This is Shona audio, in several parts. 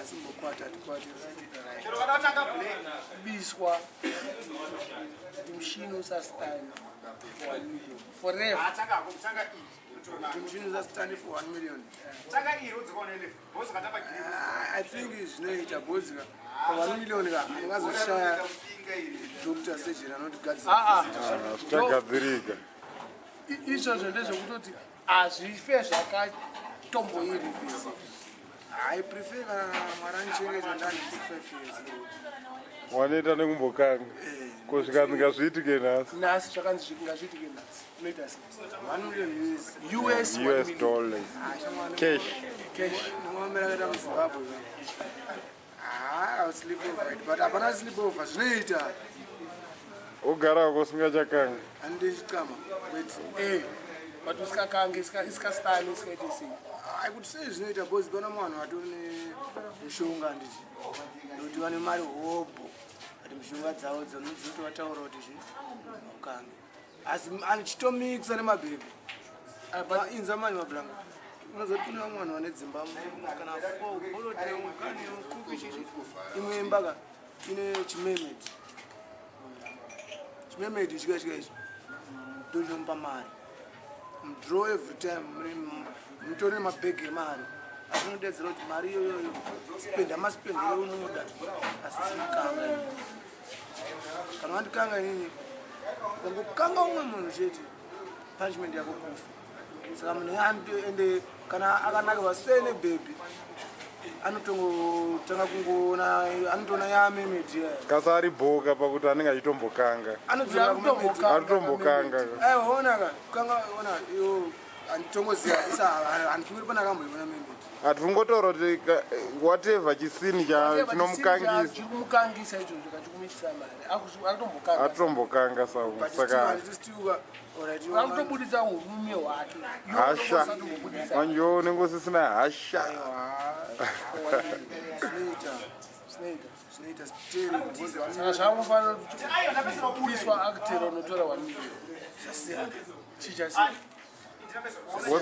simbokwata biswa mushini usastani for 1 million forever. Mushini usastani for 1 million. I think zvinoita bhozika for 1 million angazoshaya doctor surgeon anotogadzira. Zvichagadzirika. Izvozvo ndezvekutoti hazvife zvakatomboiri vese. I prefer maranchengeta ndani 5 years. Wanoita nekumbokanga kusvika ndingazviitike nhasi. Nhasi zvakanzi zvingazviitike nhasi. Unoita sei? 1 million US dollars. Cash. Ndingomera kuenda muZimbabwe. I'll sleep over it, but hapana sleep over zvinoita. Ugarako usingachakanga. Handichikama. But usikakange isikastani isikaite sei. I could say zvinoita because kana munhu atone mushonga ndizvi. Kuti vane mari hobo. Ati mushonga dzawo dzinozoto vataura kuti ukange. Asi anichitomixa nemabhebhi. Apa inza mani mablanga. Unozotuna mwana wane Zimbabwe kana 4 bolote ukani ukupi chichi. Imwe mbaga ine chimemedi. Chimemedi chikashika ichi. Ndozompa mari. Draw every time mutore mabhegi emari asi unodedzera kuti mari iyoyo spend amaspendere unoda asi zvikanga kana wandikanga inini ukangokanga umwe munhu chete punishment yako kufa saka munhu ende kana akanaka vasei nebhebhi anotongotanga kungoona anotoona yamemedi kasa ari bhoka pakuti anenge achitombokanga anotombokanga aiona kanga ona iyo anditongoziva isa handifungiri pana kamboiona memedi hatifungotoro kuti whatever chisini chinomukangisa chikumukangisa ichozvo kachikumitisa mari atombokanga saka akutobudisa urume hwake hasha manje unenge usisina hasha saka zvamufanira kubudiswa akutera unotora 1 million zvasiyana chichasiyana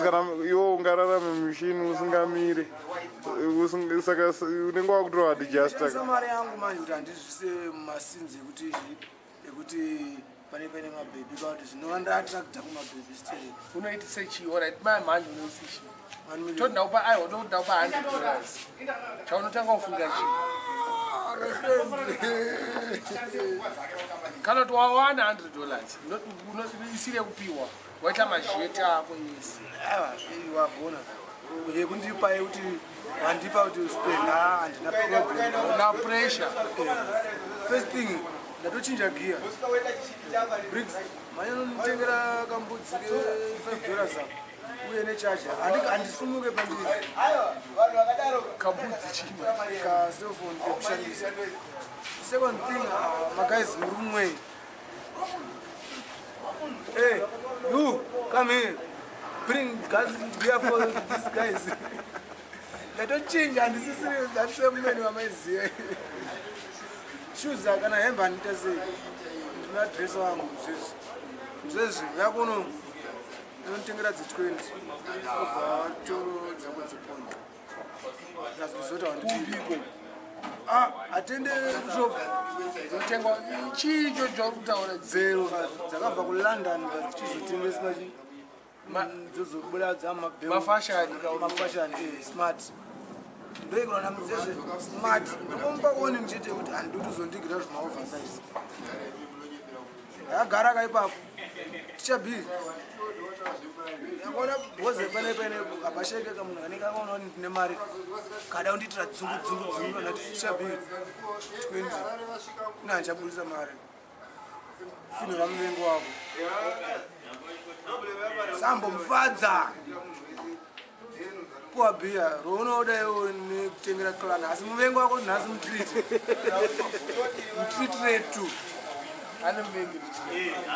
kana iwo ungararame mushini usingamire saka unenge wakutora adijasta mari yangu manje kuti handizvise masinzi ekuti pane mabhebhi kuti zvinova ndaatrakta kumabhebhi straight unoitise chii orit manje unoitise chii toti ndaupa aiwa toti ndaupa $100 chaunotanga kufunga chii kana kuti wawana $100 unoisire kupiwa waita mazheti ako yese wagona yekundipa yekuti wandipa kuti uspend handina problem una pressure first thing ndatochinja gear bricks manya nonitengera kambudzi ke $5 uye necharger handisumuke pandiri kambudzi chimwe ka cellphone kekushandisa second thing magays murumwe hey you come here bring gas beer for these guys ndatochinja handisisiri ndasemumeni wamaiziye shoes kana hembe handita sei ndina dress wangu zvezvi yakuno inotengera dzi20 over dzako dzipoint ndazozota wandipiko atende shop zotengwa chicho chokutaura zero dzakabva kuLondon dzichizotengeswa chi dzozobuda dzamafashani smart ndoikurana muzezve smart ndomba kuone nchete kuti handoti uzondigira zvimaoversize agara kaipapo tichabhii yakona bhoze pane apashekeka munhu anenge akaona kuti ndine mari kada kunditira dzungu nati tichabhii 20 kuna handichabudisa mari finora muvengo wako sambomufadza puwa bhiya rounoda iwo nekutengera clan asi muvengo wako nhasi mutreat retu ane muvengi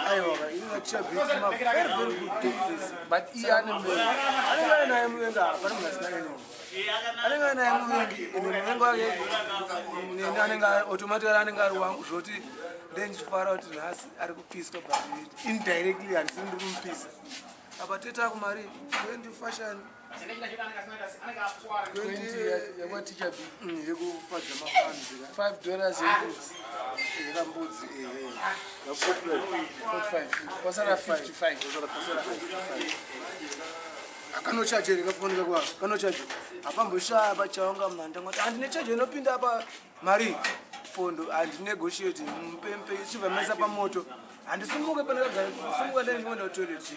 aiwa inotichabhii very good doctors but iye ane muvengi anenge ainaye muvengi hapana munhu asina eneo anenge ainaye muvengi ende muvengi wake neni anenge automatically anenge ari wangu zvoti ndendichifara kuti nhasi ari kupiswa but indirectly handisi ndiri kumupisa apa teta kumari 20 fashion $5 yekambudzi pasara 55 akanochaje rikafoneka kwa kanochaje apamboshaya chaunga mnanda ngati andine chaje inopinda apa mari fondo andinegotiate mpempe chivamesa pamoto andisumuke pane kagara kusumuka ndani ndinoenda toilet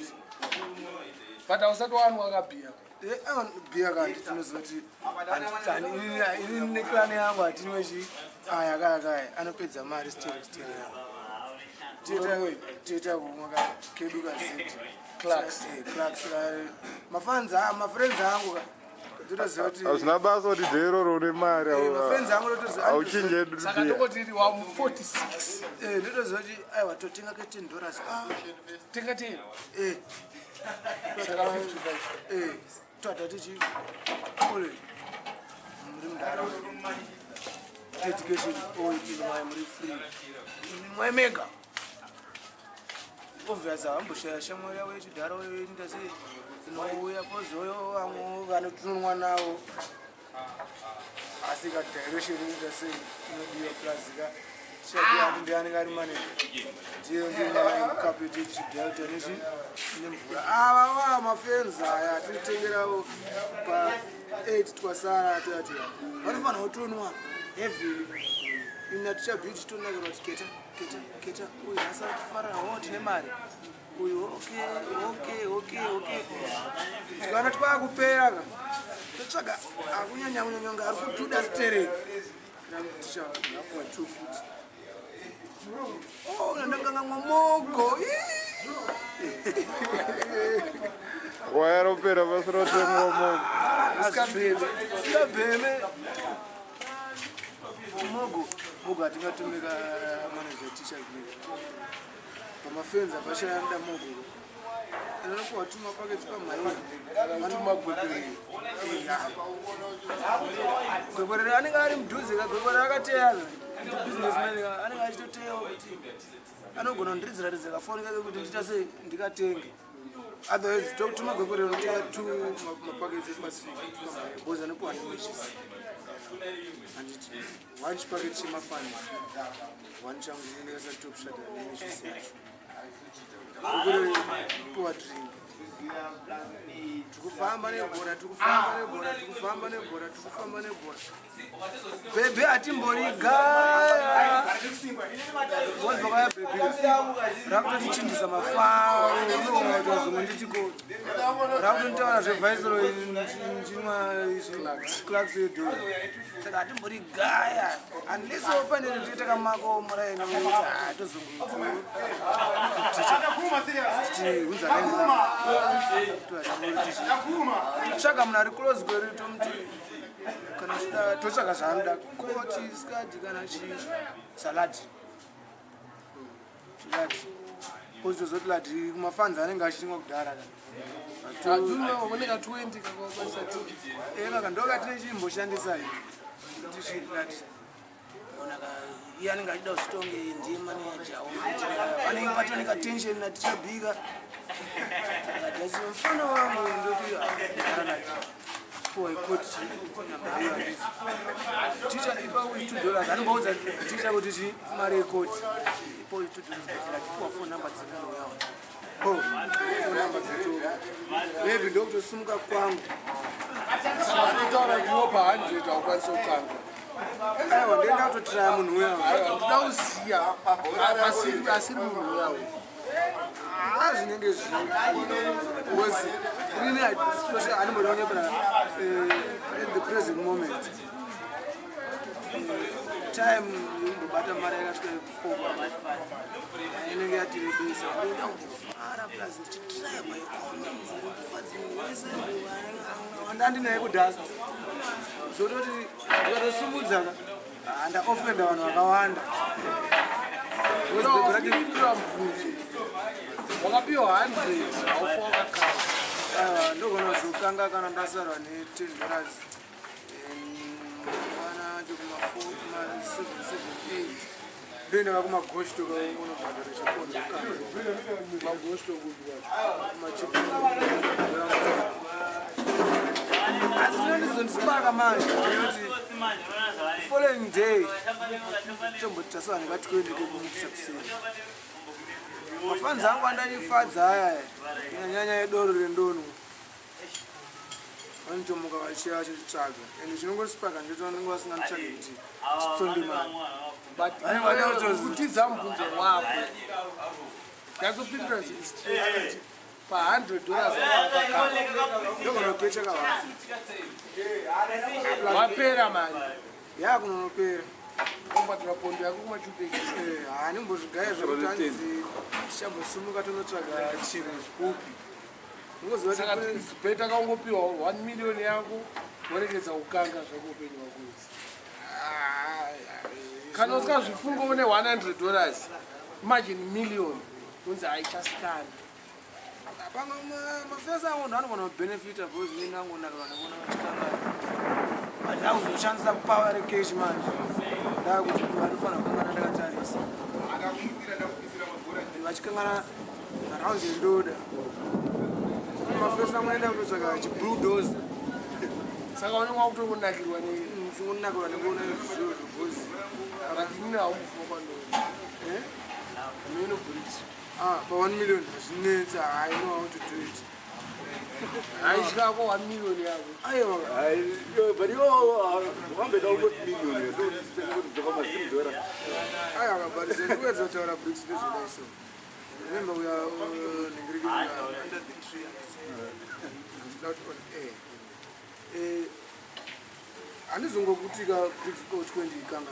but ausati wanwa akabhiya bhiya kanti tinoziva kuti ini neklani yangu hatinwechi aya kaya anopedza mari steri tiita kumwa kedu kazeti clax mafriends angu totoziva kuti hazvina basa kuti dhero une mari auchinjesaka tokotiri wamu 46 ndotoziva kuti aiwa totenga ke $10 tenga 10 saka 55 tata tichi ole muri mundaraunda education oitinwai muri free mwai mega obviously amboshaya shamwari yavo yechidhara oyoenda sei inouya kozoyo vamwe vanotunwa navo asi kadirection inoita sei inodiwa plazika chaiandi ndianenge ari maneja ndiyo ndinakapeti chidelta nechi nemvura ava mafenza aya tiritengeravo pa8 twasara atati vanofanira kutonwa heavily ina tichabhii tichitonakerwa kuti keta uyu asati farao tine mari uyu okay tikana twakupera ka totsvaga akunyanya kunyanyonga ari kutuda stereki ticha apuwa 2 foot nandangangamwa mogo wayaropera basi rotemwa mogo sikabheme mogo hatingatumika manager tisha pamafenza pashayanda mogo anokuwatuma paketi pamaivantumagwekwerere gwekwerere anenge ari mudhuze kagwekwerere akateyana businessman anenge achitoteyawo kuti anogona kundiridzira kafoni kake kuti ndita sei ndikatenge otherwise tokutuma gwekwerere unotenga 2 mapaketi epacific because anokuwa nemachisi anditi 1 chipaketi chemafans 1 changu chinengesa top shot nemachisi yacho gwekwerere puwa drink tukufamba nebhora bebe hatimbori gaya wozvakaya bebe rakutotichindisa mafaro unozomwe nditiko rakutonitaura zvevaisoro njinwa clax yedhora saka hatimbori gaya unless ofanire titakamako muraini kuti tozongotsvaga munhu ari close kweri tomuti kana chida totsvaga zvaanoda koti skadi kana chisaladi pozitozoti ladi kumafanzi anenge achitingwa kudhara oneka 20 kakakwanisa kaka ndokatine chimboshandisa tichiladi onaka iye anenge achida kuzitonge ndima neyajawo anenge patoneka tension natichabhika akati mfana wangu ndoti aralati ikoti ticha ipa $2 anombaudza ticha kuti mari yekoti ipo $2 tipuwa phone number dzekanoyawo phone number dzetu maybe ndokutosumuka kwangu taura kuopa 100 aukwanisa kukanga aiwa ndenda kutotiraya munhu uyawo ndoda kuziya asiri munhu uyawo azvinenge because really especially animal in the present moment time yobata mari yakasvika inenge yatirebesa ndoda kufara plus ndichitry my andandinaye kudhasta zvototi ndikatosumudzana ndaofenda vanhu vakawanda wakapiwa 100 haufa wakakava ndogona kuzokanga kana ndasarwa ne$10 mwana chekuma778 ndoendaka kumagoshto kaunobhadhara chekono magoshto kumachipu ndizondisipaka manje following day tombotitasawa ndikatikuendeke kumukisa kuseni mafanzi angu andanyifadza aya kunyanya edoro rendono vanitomuka vachiya chitsvaga ende chinongosipaka ndotonenge vasinganditsvage kuti chitsonge mari kutidza mubvunzo wako ndazopindura zvii pa$100 ndogonokecheka vanhu wapera mari yakunonopera ombatira pondo yako kumachupeki hanimbozvigaye zvekuti anzi tichambosumuka tonotsvaga chiro kupi saka beta kaungopiwa 1 million yako woregedza kukanga zvekuupenyu wakuzi kana usikazvifunga une $100 imagine million unzi haichasikana pamwe mafesa angu ndo anogona kubenefita because mini angu ndakanakona vachikanga ndakuzoshandisa power recash manje ndakuti vanofana kungana ndakatarisa vachikangana arounds endoda mafesa angu enda kutotsvaga chibulldozer saka unenge wakutongonakirwa nekuona zviro zvogozi akadinina haumufumo kwandoo minobrits pa$1 million zvinetsa I know how to do it haisvikako $1 million yako aiwa but wambeda almost million aiwa but sendikuedza kutaura brits ndezvedaiso remember we are ningiriki under the tree not on air handizongokutika brits coach kwendikanga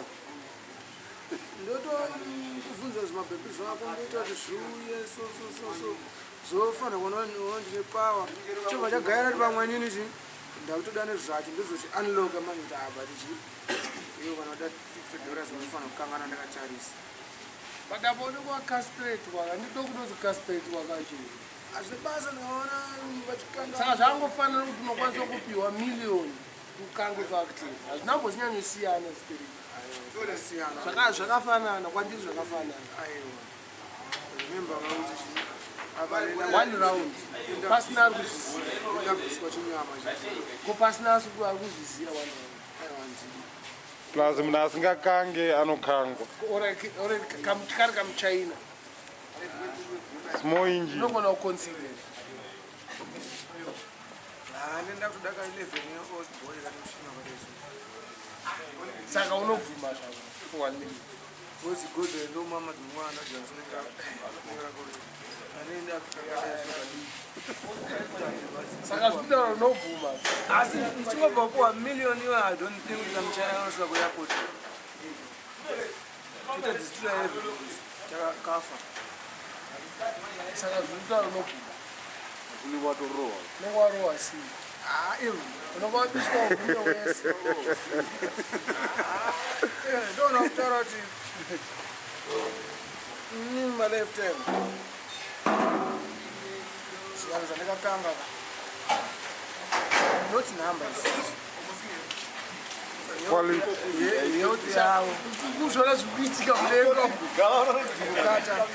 ndotokuvunza zvimabhebhi zvako ndoita kuti zviuye zvofanira kuona ndine power chobva chagaira ri pamwanini chi ndakutoda nezvacho ndozoti unloka manita abati iyo kana kuda $50 unofanira kukangana ndakatarisa padapo unenge wakaspiratwa handito kutozokaspiratwa kacho hazvine basa ndikaona vachikanga saka zvangofanira kuti unokwanisa kupiwa $1 kukange factive hazvinambosinyanyosiyana spirit zvakafanana kwandiri zvakafanana one round pasina ari kuzviziva chinyama ko pasina ari kuzviziva plus munhu asingakange anokangwa kari kamuchina small engine unogona kuconsider nenda kudaka 11 yeold boy kanoshina kwadeso saka unobvuma zvako for $1 million because God ndo mama dzimwana dzasinga anenda saka zvino unobvuma asi chingobva kwa $1 million I don't think kuti mchaya unosvika ku airport kuita destroy everything Gaffa saka zvino unobvuma kuni watorowa nengwarowa si unobabiswa uvuyo wese ndona kutaura kuti my left hand zvanhu zvandakakanga not numbers yauti yavo kuzvona zvikuitika mudenga kukata